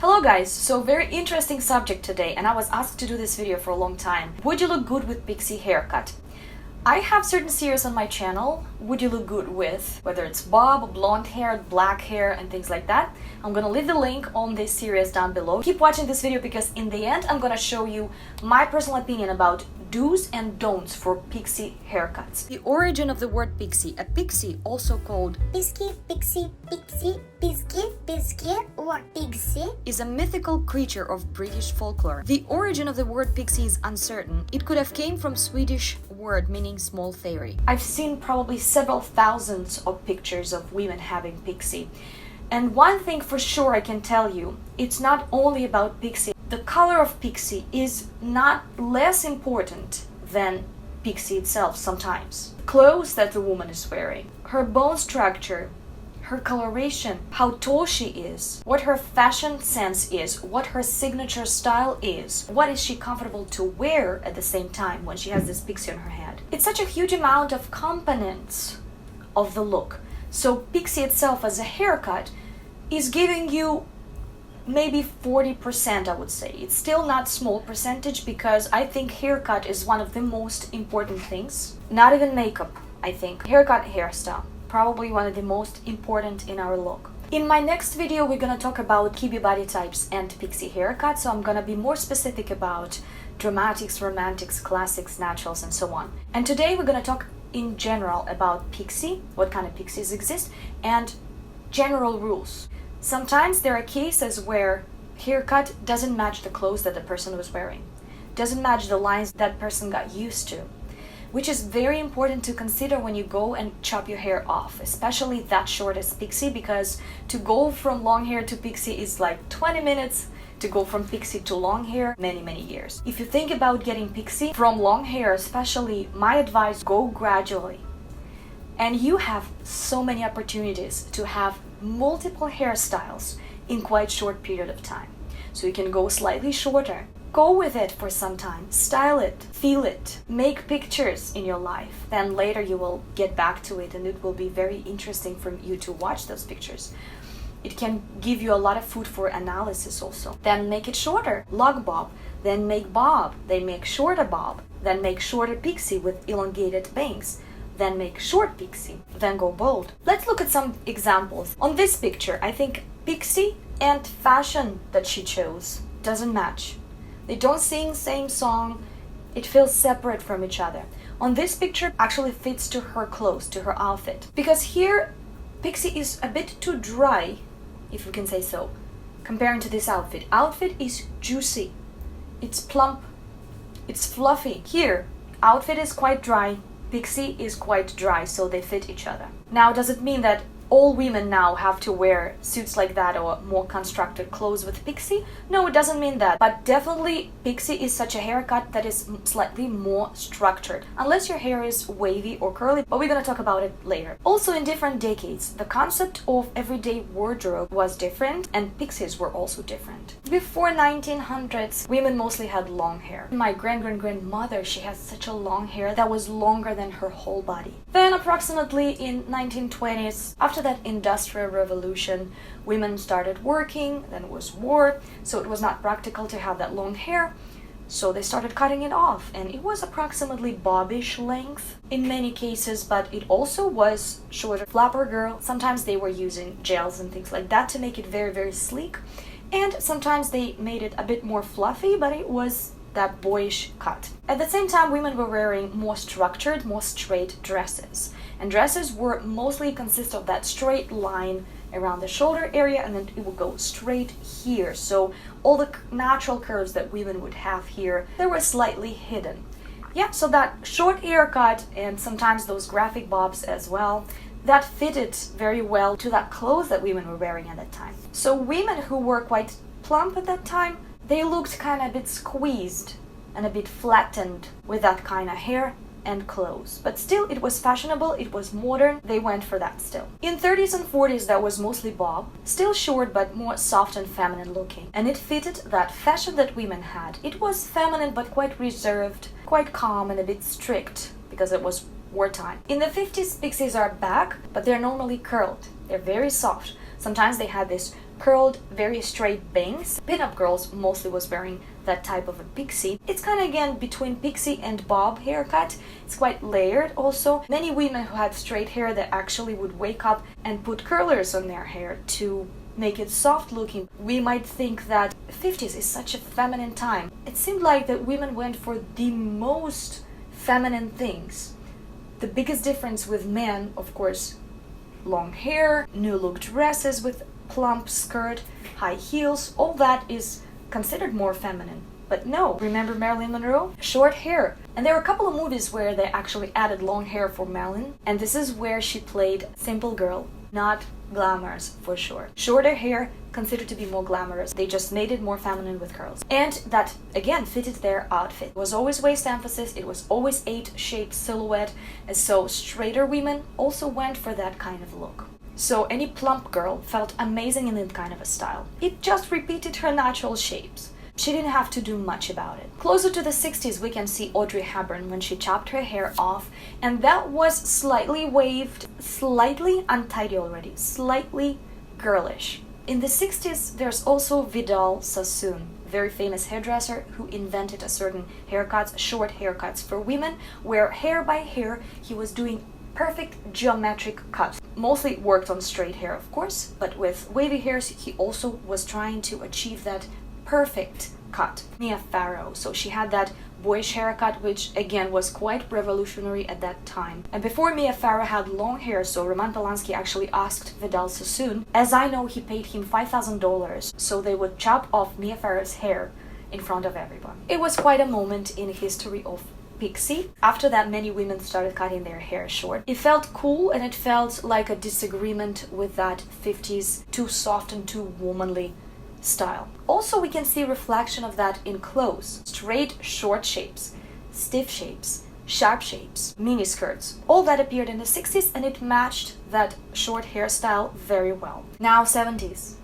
Hello guys, so very interesting subject today, and I was asked to do this video for a long time. Would you look good with pixie haircut? I have certain series on my channel, would you look good with, whether it's bob, blonde hair, black hair and things like that. I'm gonna leave the link on this series down below. Keep watching this video because in the end I'm gonna show you my personal opinion about do's and don'ts for pixie haircuts. The origin of the word pixie, a pixie also called Pisky, pixie, pixie, pisky, or pixie, is a mythical creature of British folklore. The origin of the word pixie is uncertain. It could have came from Swedish word meaning small fairy. I've seen probably several thousands of pictures of women having pixie. And one thing for sure I can tell you, it's not only about pixie. The color of pixie is not less important than pixie itself sometimes. Clothes that the woman is wearing, her bone structure, her coloration, how tall she is, what her fashion sense is, what her signature style is, what is she comfortable to wear at the same time when she has this pixie on her head. It's such a huge amount of components of the look. So pixie itself as a haircut is giving you maybe 40%, I would say. It's still not small percentage because I think haircut is one of the most important things. Not even makeup, I think. Haircut, hairstyle. Probably one of the most important in our look. In my next video, we're gonna talk about Kibbe body types and pixie haircut, so I'm gonna be more specific about dramatics, romantics, classics, naturals, and so on. And today we're gonna talk in general about pixie, what kind of pixies exist, and general rules. Sometimes there are cases where haircut doesn't match the clothes that the person was wearing, doesn't match the lines that person got used to, which is very important to consider when you go and chop your hair off, especially that short as pixie, because to go from long hair to pixie is like 20 minutes, to go from pixie to long hair, many years. If you think about getting pixie from long hair especially, my advice, go gradually. And you have so many opportunities to have multiple hairstyles in quite short period of time. So you can go slightly shorter. Go with it for some time, style it, feel it, make pictures in your life. Then later you will get back to it and it will be very interesting for you to watch those pictures. It can give you a lot of food for analysis also. Then make it shorter, log bob, then make bob, then make shorter bob, then make shorter pixie with elongated bangs, then make short pixie, then go bold. Let's look at some examples. On this picture, I think pixie and fashion that she chose doesn't match. They don't sing same song, it feels separate from each other. On this picture actually fits to her clothes, to her outfit. Because here, pixie is a bit too dry, if we can say so, comparing to this outfit. Outfit is juicy, it's plump, it's fluffy. Here, outfit is quite dry, pixie is quite dry, so they fit each other. Now, does it mean that all women now have to wear suits like that or more constructed clothes with pixie? No, it doesn't mean that. But definitely pixie is such a haircut that is slightly more structured. Unless your hair is wavy or curly, but we're gonna talk about it later. Also in different decades, the concept of everyday wardrobe was different and pixies were also different. Before 1900s, women mostly had long hair. My grandmother, she had such a long hair that was longer than her whole body. Then approximately in 1920s, after that industrial revolution, women started working, then it was war, so it was not practical to have that long hair, so they started cutting it off, and it was approximately bobbish length in many cases, but it also was shorter. Flapper girl, sometimes they were using gels and things like that to make it very sleek, and sometimes they made it a bit more fluffy, but it was that boyish cut. At the same time, women were wearing more structured, more straight dresses. And dresses were mostly consist of that straight line around the shoulder area, and then it would go straight here. So all the natural curves that women would have here, they were slightly hidden. Yeah, so that short haircut and sometimes those graphic bobs as well, that fitted very well to that clothes that women were wearing at that time. So women who were quite plump at that time, they looked kind of a bit squeezed and a bit flattened with that kind of hair and clothes. But still, it was fashionable, it was modern, they went for that still. In 30s and 40s, that was mostly bob, still short but more soft and feminine looking. And it fitted that fashion that women had. It was feminine but quite reserved, quite calm and a bit strict because it was wartime. In the 50s, pixies are back, but they're normally curled. They're very soft. Sometimes they had this curled, very straight bangs. Pin-up girls mostly was wearing that type of a pixie. It's kind of again between pixie and bob haircut. It's quite layered also. Many women who had straight hair that actually would wake up and put curlers on their hair to make it soft looking. We might think that 50s is such a feminine time. It seemed like that women went for the most feminine things. The biggest difference with men, of course, long hair, new look dresses with plump skirt, high heels, all that is considered more feminine. But no, remember Marilyn Monroe? Short hair. And there were a couple of movies where they actually added long hair for Marilyn, and this is where she played simple girl, not glamorous for sure. Shorter hair considered to be more glamorous. They just made it more feminine with curls. And that again fitted their outfit. It was always waist emphasis, it was always 8-shaped silhouette, and so straighter women also went for that kind of look. So any plump girl felt amazing in that kind of a style. It just repeated her natural shapes. She didn't have to do much about it. Closer to the 60s, we can see Audrey Hepburn when she chopped her hair off, and that was slightly waved, slightly untidy already, slightly girlish. In the 60s, there's also Vidal Sassoon, very famous hairdresser who invented a certain haircuts, short haircuts for women, where hair by hair he was doing perfect geometric cuts. Mostly worked on straight hair, of course, but with wavy hairs he also was trying to achieve that perfect cut. Mia Farrow, so she had that boyish haircut, which again was quite revolutionary at that time. And before Mia Farrow had long hair, so Roman Polanski actually asked Vidal Sassoon, as I know he paid him $5,000 so they would chop off Mia Farrow's hair in front of everyone. It was quite a moment in the history of Pixie. After that, many women started cutting their hair short. It felt cool and it felt like a disagreement with that 50s too soft and too womanly style. Also, we can see reflection of that in clothes. Straight, short shapes, stiff shapes, sharp shapes, mini skirts. All that appeared in the 60s and it matched that short hairstyle very well. Now 70s.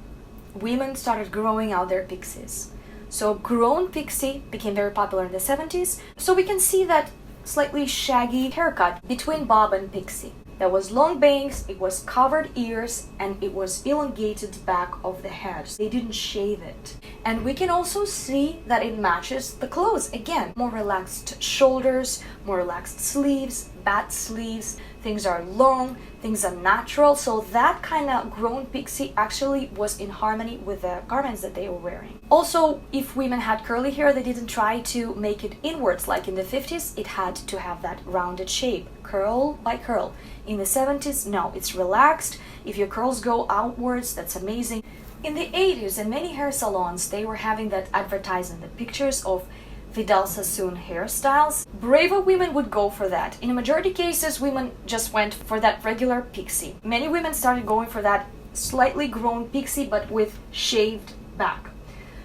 Women started growing out their pixies. So grown pixie became very popular in the 70s. So we can see that slightly shaggy haircut between bob and pixie. There was long bangs, it was covered ears, and it was elongated back of the head. They didn't shave it. And we can also see that it matches the clothes. Again, more relaxed shoulders, more relaxed sleeves, bat sleeves, things are long, things are natural. So that kind of grown pixie actually was in harmony with the garments that they were wearing. Also, if women had curly hair, they didn't try to make it inwards like in the 50s. It had to have that rounded shape, curl by curl. In the 70s, no, it's relaxed. If your curls go outwards, that's amazing. In the 80s, in many hair salons, they were having that advertising, the pictures of Vidal Sassoon hairstyles. Braver women would go for that. In a majority cases, women just went for that regular pixie. Many women started going for that slightly grown pixie, but with shaved back.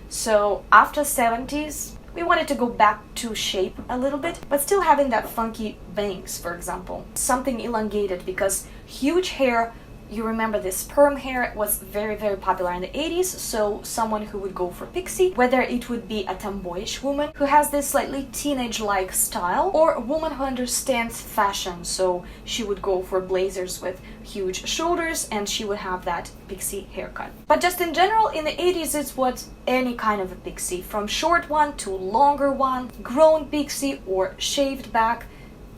So after 70s, we wanted to go back to shape a little bit, but still having that funky bangs, for example. Something elongated, because huge hair, you remember this perm hair was very, very popular in the 80s, so someone who would go for pixie, whether it would be a tomboyish woman who has this slightly teenage-like style, or a woman who understands fashion, so she would go for blazers with huge shoulders and she would have that pixie haircut. But just in general, in the 80s, it's what any kind of a pixie, from short one to longer one, grown pixie or shaved back,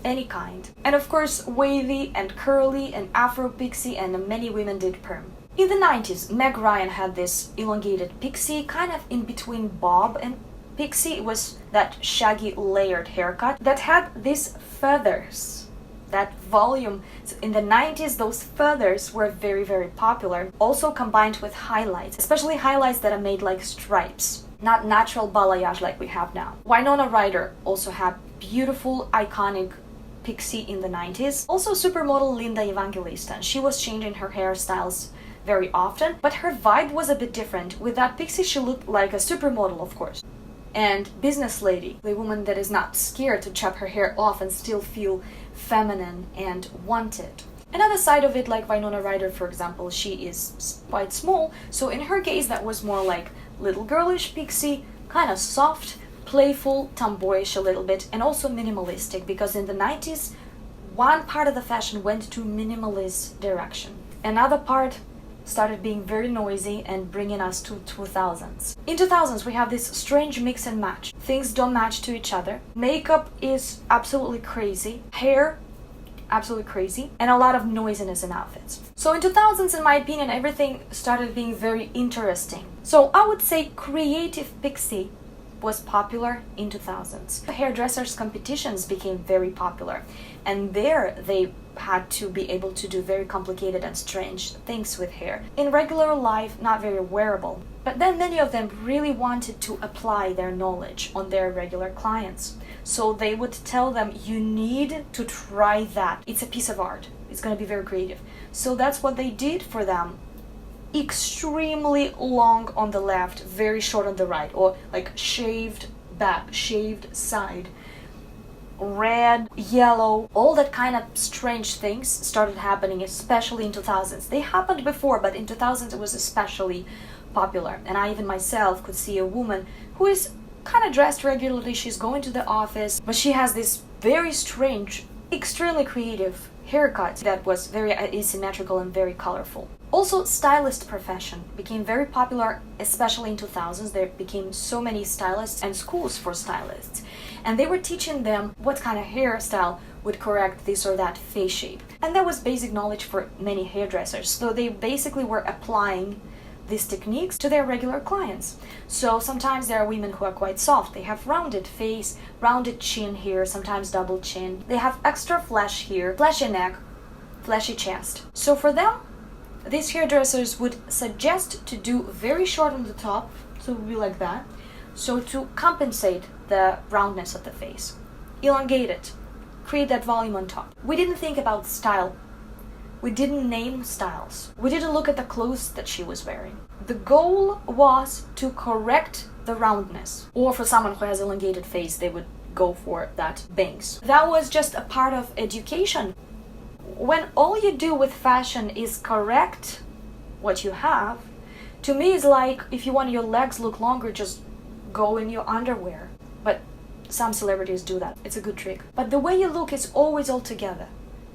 any kind. And of course, wavy and curly and afro pixie, and many women did perm. In the 90s, Meg Ryan had this elongated pixie, kind of in between bob and pixie. It was that shaggy layered haircut that had these feathers, that volume. So in the 90s, those feathers were very, very popular, also combined with highlights, especially highlights that are made like stripes, not natural balayage like we have now. Winona Ryder also had beautiful, iconic pixie in the 90s. Also supermodel Linda Evangelista. She was changing her hairstyles very often, but her vibe was a bit different. With that pixie, she looked like a supermodel, of course. And business lady, the woman that is not scared to chop her hair off and still feel feminine and wanted. Another side of it, like Winona Ryder, for example, she is quite small, so in her case that was more like little girlish pixie, kind of soft, playful, tomboyish a little bit, and also minimalistic, because in the 90s, one part of the fashion went to minimalist direction. Another part, started being very noisy and bringing us to 2000s. In 2000s, we have this strange mix and match. Things don't match to each other. Makeup is absolutely crazy. Hair, absolutely crazy. And a lot of noisiness in outfits. So in 2000s, in my opinion, everything started being very interesting. So I would say creative pixie was popular in 2000s. Hairdressers competitions became very popular, and there they had to be able to do very complicated and strange things with hair. In regular life, not very wearable. But then many of them really wanted to apply their knowledge on their regular clients. So they would tell them, you need to try that. It's a piece of art. It's going to be very creative. So that's what they did for them. Extremely long on the left, very short on the right, or like shaved back, shaved side, red, yellow, all that kind of strange things started happening, especially in 2000s. They happened before, but in 2000s it was especially popular. And I even myself could see a woman who is kind of dressed regularly, she's going to the office, but she has this very strange, extremely creative haircut that was very asymmetrical and very colorful. Also, stylist profession became very popular, especially in 2000s. There became so many stylists and schools for stylists. And they were teaching them what kind of hairstyle would correct this or that face shape. And that was basic knowledge for many hairdressers. So they basically were applying these techniques to their regular clients. So sometimes there are women who are quite soft. They have rounded face, rounded chin here, sometimes double chin. They have extra flash here, fleshy neck, fleshy chest. So for them, these hairdressers would suggest to do very short on the top, so it would be like that, so to compensate the roundness of the face. Elongate it, create that volume on top. We didn't think about style. We didn't name styles. We didn't look at the clothes that she was wearing. The goal was to correct the roundness. Or for someone who has elongated face, they would go for that bangs. That was just a part of education. When all you do with fashion is correct what you have, to me it's like if you want your legs look longer, just go in your underwear. But some celebrities do that. It's a good trick. But the way you look is always all together.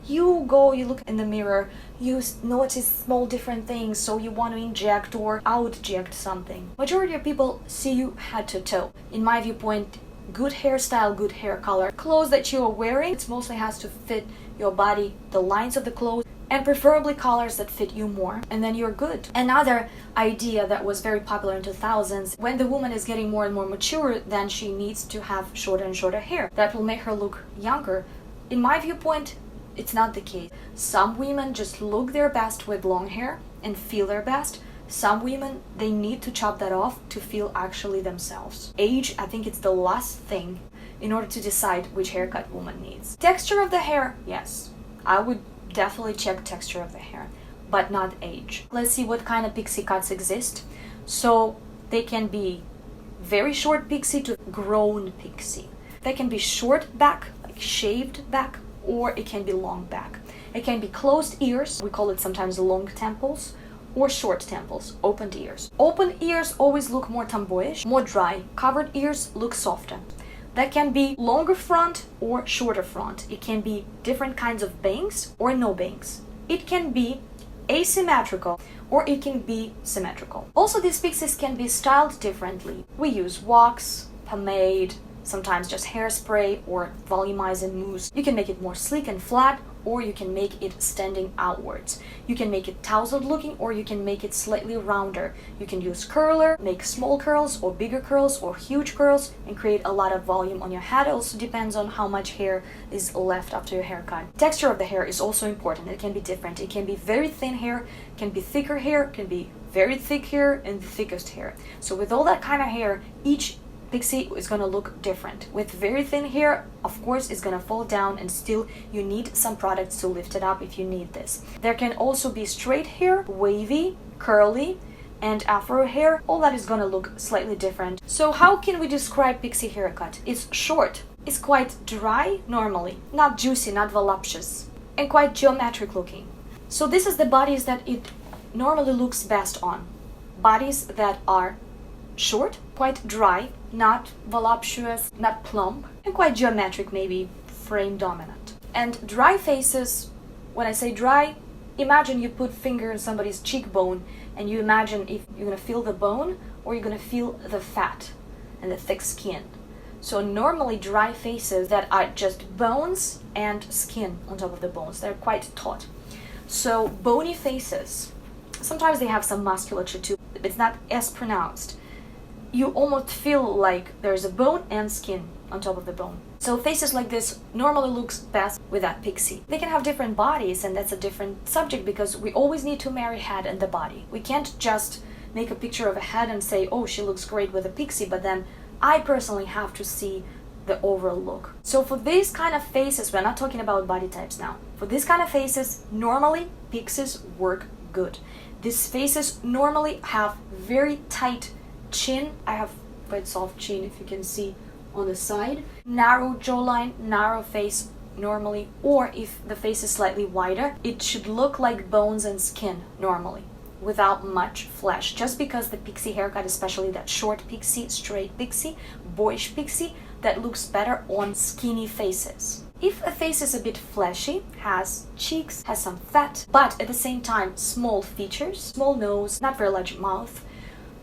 You go, you look in the mirror, you notice small different things, so you want to inject or outject something. Majority of people see you head to toe. In my viewpoint, good hairstyle, good hair color. Clothes that you are wearing, it mostly has to fit your body, the lines of the clothes, and preferably colors that fit you more, and then you're good. Another idea that was very popular in 2000s, when the woman is getting more and more mature, then she needs to have shorter and shorter hair. That will make her look younger. In my viewpoint, it's not the case. Some women just look their best with long hair and feel their best. Some women, they need to chop that off to feel actually themselves. Age, I think it's the last thing in order to decide which haircut woman needs. Texture of the hair, yes. I would definitely check texture of the hair, but not age. Let's see what kind of pixie cuts exist. So they can be very short pixie to grown pixie. They can be short back, like shaved back, or it can be long back. It can be closed ears, we call it sometimes long temples, or short temples, opened ears. Open ears always look more tomboyish, more dry. Covered ears look softer. That can be longer front or shorter front. It can be different kinds of bangs or no bangs. It can be asymmetrical or it can be symmetrical. Also, these pixies can be styled differently. We use wax, pomade, sometimes just hairspray or volumizing mousse. You can make it more sleek and flat, or you can make it standing outwards. You can make it tousled looking, or you can make it slightly rounder. You can use curler, make small curls or bigger curls or huge curls, and create a lot of volume on your head. It also depends on how much hair is left after your haircut. Texture of the hair is also important. It can be different. It can be very thin hair, can be thicker hair, can be very thick hair, and the thickest hair. So with all that kind of hair, each pixie is going to look different. With very thin hair, of course, it's going to fall down, and still you need some products to lift it up if you need this. There can also be straight hair, wavy, curly, and afro hair. All that is going to look slightly different. So how can we describe pixie haircut? It's short, it's quite dry normally, not juicy, not voluptuous, and quite geometric looking. So this is the bodies that it normally looks best on. Bodies that are short, quite dry, not voluptuous, not plump, and quite geometric, maybe frame dominant. And dry faces, when I say dry, imagine you put finger in somebody's cheekbone and you imagine if you're gonna feel the bone or you're gonna feel the fat and the thick skin. So normally dry faces that are just bones and skin on top of the bones, they're quite taut. So bony faces, sometimes they have some musculature too, but it's not as pronounced. You almost feel like there's a bone and skin on top of the bone. So faces like this normally looks best with that pixie. They can have different bodies, and that's a different subject because we always need to marry head and the body. We can't just make a picture of a head and say, oh, she looks great with a pixie, but then I personally have to see the overall look. So for these kind of faces, we're not talking about body types now. For these kind of faces, normally pixies work good. These faces normally have very tight chin. I have quite soft chin, if you can see on the side. Narrow jawline, narrow face normally, or if the face is slightly wider, it should look like bones and skin normally, without much flesh, just because the pixie haircut, especially that short pixie, straight pixie, boyish pixie, that looks better on skinny faces. If a face is a bit fleshy, has cheeks, has some fat, but at the same time small features, small nose, not very large mouth,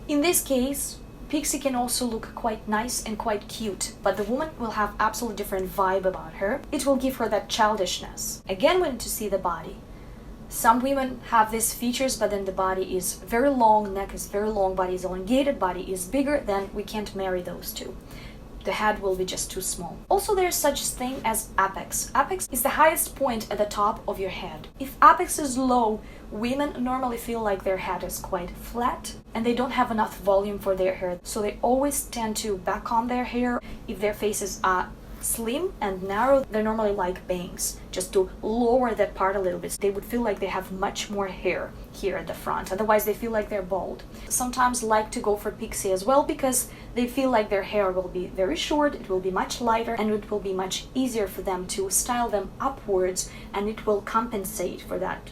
in this case, pixie can also look quite nice and quite cute, but the woman will have absolutely different vibe about her. It will give her that childishness. Again, we need to see the body. Some women have these features, but then the body is very long, neck is very long, body is elongated, body is bigger, then we can't marry those two. The head will be just too small. Also, there's such thing as apex. Apex is the highest point at the top of your head. If apex is low, women normally feel like their head is quite flat and they don't have enough volume for their hair. So they always tend to back on their hair. If their faces are slim and narrow, they normally like bangs, just to lower that part a little bit. They would feel like they have much more hair here at the front, otherwise they feel like they're bald. Sometimes like to go for pixie as well because they feel like their hair will be very short, it will be much lighter, and it will be much easier for them to style them upwards, and it will compensate for that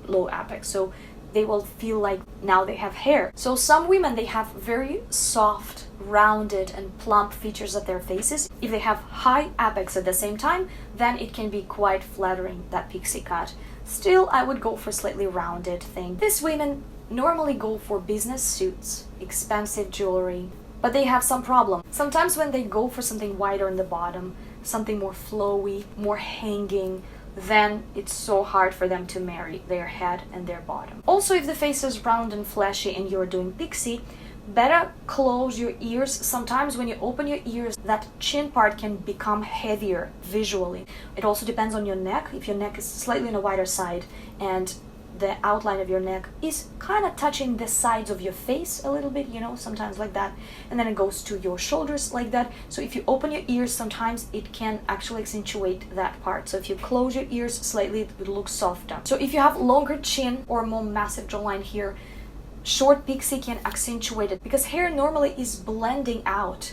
low apex. So they will feel like now they have hair. So some women, they have very soft, rounded and plump features of their faces. If they have high apex at the same time, then it can be quite flattering, that pixie cut. Still, I would go for slightly rounded thing. These women normally go for business suits, expensive jewelry, but they have some problem. Sometimes when they go for something wider in the bottom, something more flowy, more hanging, then it's so hard for them to marry their head and their bottom. Also, if the face is round and fleshy and you're doing pixie, better close your ears. Sometimes when you open your ears, that chin part can become heavier visually. It also depends on your neck. If your neck is slightly on the wider side and the outline of your neck is kind of touching the sides of your face a little bit, you know, sometimes like that, and then it goes to your shoulders like that. So if you open your ears, sometimes it can actually accentuate that part. So if you close your ears slightly, it will look softer. So if you have longer chin or more massive jawline here, short pixie can accentuate it because hair normally is blending out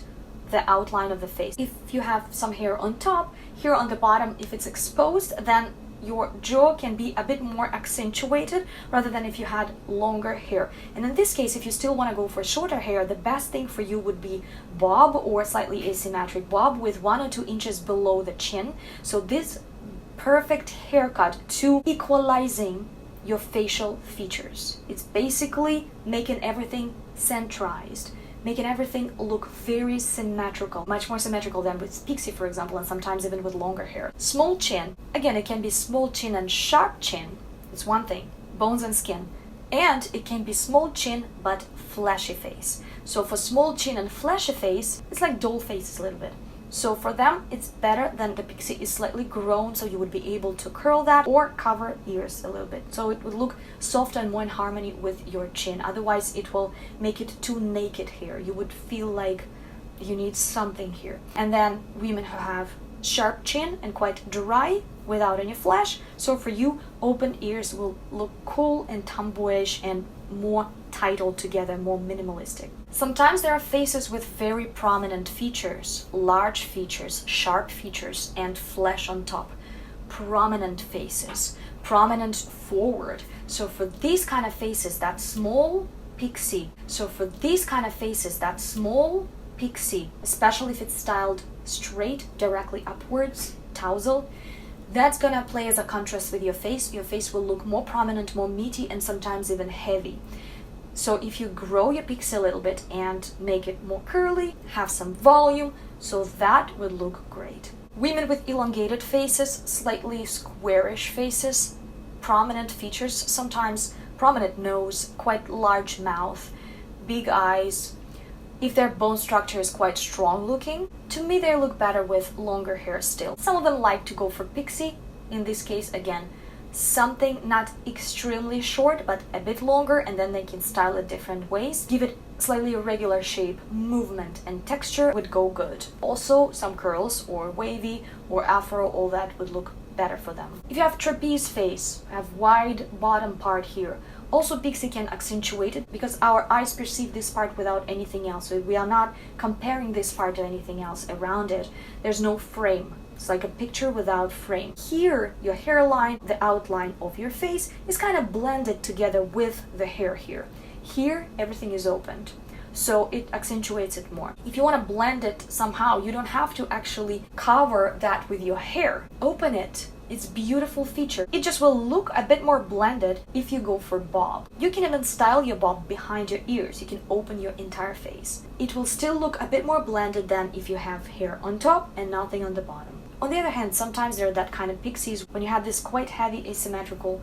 the outline of the face. If you have some hair on top, here on the bottom, if it's exposed, then your jaw can be a bit more accentuated rather than if you had longer hair. And in this case, if you still want to go for shorter hair, the best thing for you would be bob or slightly asymmetric bob with 1 or 2 inches below the chin. So this perfect haircut to equalizing your facial features. It's basically making everything centralized, making everything look very symmetrical, much more symmetrical than with pixie, for example, and sometimes even with longer hair. Small chin, again, it can be small chin and sharp chin. It's one thing, bones and skin. And it can be small chin but fleshy face. So for small chin and fleshy face, it's like doll faces a little bit. So for them, it's better than the pixie is slightly grown, so you would be able to curl that or cover ears a little bit. So it would look softer and more in harmony with your chin. Otherwise, it will make it too naked here. You would feel like you need something here. And then women who have sharp chin and quite dry without any flash. So for you, open ears will look cool and tomboyish and more titled together, more minimalistic. Sometimes there are faces with very prominent features, large features, sharp features, and flesh on top. Prominent faces, prominent forward. So for these kind of faces, that small pixie. Especially if it's styled straight, directly upwards, tousled, That's gonna play as a contrast with your face. Your face will look more prominent, more meaty, and sometimes even heavy. So if you grow your pixie a little bit and make it more curly, have some volume, so that would look great. Women with elongated faces, slightly squarish faces, prominent features, sometimes prominent nose, quite large mouth, big eyes. If their bone structure is quite strong looking, to me they look better with longer hair still. Some of them like to go for pixie. In this case, again, something not extremely short but a bit longer, and then they can style it different ways. Give it slightly irregular shape, movement, and texture would go good. Also, some curls or wavy or afro, all that would look better for them. If you have trapeze face, have wide bottom part here, also pixie can accentuate it because our eyes perceive this part without anything else. So we are not comparing this part to anything else around it. There's no frame. It's like a picture without frame. Here, your hairline, the outline of your face is kind of blended together with the hair here. Here, everything is opened, so it accentuates it more. If you want to blend it somehow, you don't have to actually cover that with your hair. Open it. It's a beautiful feature. It just will look a bit more blended if you go for bob. You can even style your bob behind your ears. You can open your entire face. It will still look a bit more blended than if you have hair on top and nothing on the bottom. On the other hand, sometimes there are that kind of pixies when you have this quite heavy asymmetrical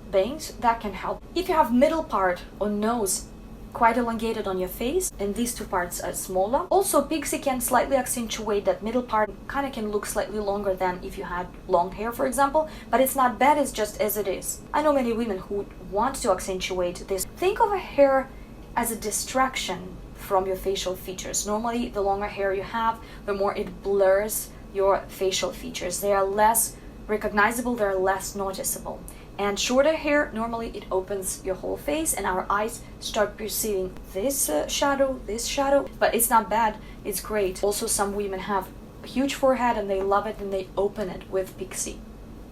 bangs, that can help. If you have middle part or nose quite elongated on your face and these two parts are smaller, also pixie can slightly accentuate that middle part. Kind of can look slightly longer than if you had long hair, for example, but it's not bad, it's just as it is. I know many women who want to accentuate this. Think of a hair as a distraction from your facial features. Normally, the longer hair you have, the more it blurs your facial features. They are less recognizable, they're less noticeable. And shorter hair, normally it opens your whole face and our eyes start perceiving this shadow, but it's not bad, it's great. Also, some women have a huge forehead and they love it and they open it with pixie.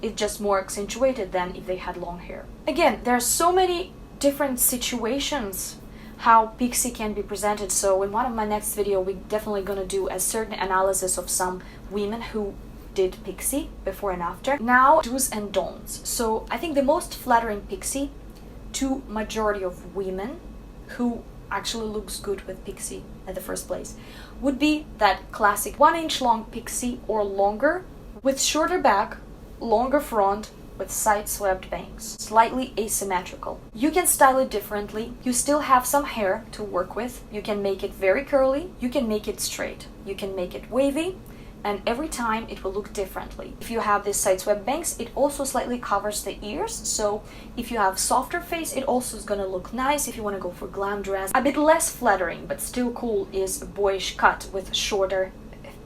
It's just more accentuated than if they had long hair. Again, there are so many different situations how pixie can be presented, so in one of my next video we're definitely gonna do a certain analysis of some women who did pixie before and after. Now, do's and don'ts. So I think the most flattering pixie to majority of women who actually looks good with pixie at the first place would be that classic 1-inch long pixie or longer with shorter back, longer front, with side swept bangs, slightly asymmetrical. You can style it differently. You still have some hair to work with. You can make it very curly, you can make it straight, you can make it wavy, and every time it will look differently. If you have this side swept bangs, it also slightly covers the ears, so if you have softer face, it also is gonna look nice if you want to go for glam dress. A bit less flattering but still cool is a boyish cut with shorter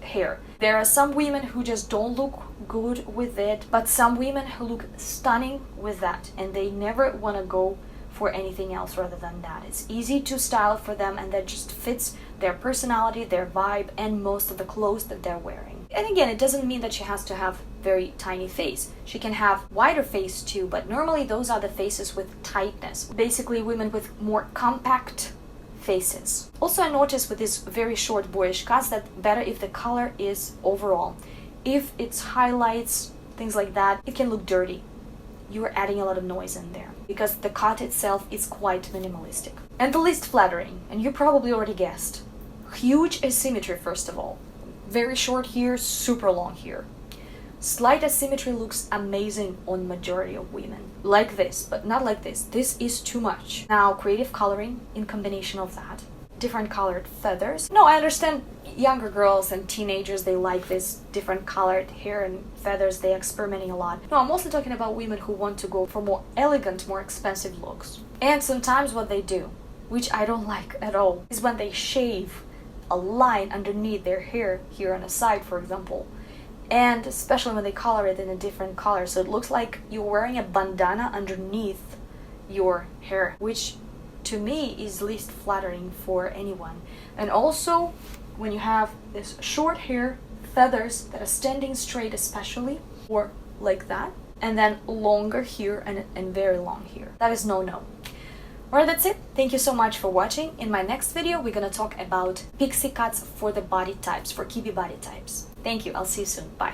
hair. There are some women who just don't look good with it, but some women who look stunning with that, and they never want to go for anything else rather than that. It's easy to style for them and that just fits their personality, their vibe, and most of the clothes that they're wearing. And again, it doesn't mean that she has to have very tiny face. She can have wider face too, but normally those are the faces with tightness. Basically, women with more compact faces. Also, I noticed with these very short boyish cuts that better if the color is overall. If it's highlights, things like that, it can look dirty. You are adding a lot of noise in there because the cut itself is quite minimalistic. And the least flattering, and you probably already guessed, huge asymmetry first of all. Very short here, super long here. Slight asymmetry looks amazing on majority of women. Like this, but not like this. This is too much. Now, creative coloring in combination of that. Different colored feathers. No, I understand younger girls and teenagers, they like this different colored hair and feathers. They're experimenting a lot. No, I'm mostly talking about women who want to go for more elegant, more expensive looks. And sometimes what they do, which I don't like at all, is when they shave a line underneath their hair here on the side, for example. And especially when they color it in a different color, so it looks like you're wearing a bandana underneath your hair, which to me is least flattering for anyone. And also when you have this short hair, feathers that are standing straight especially, or like that, and then longer here and very long here. That is no. Alright, that's it. Thank you so much for watching. In my next video, we're gonna talk about pixie cuts for the body types, for Kibbe body types. Thank you. I'll see you soon. Bye.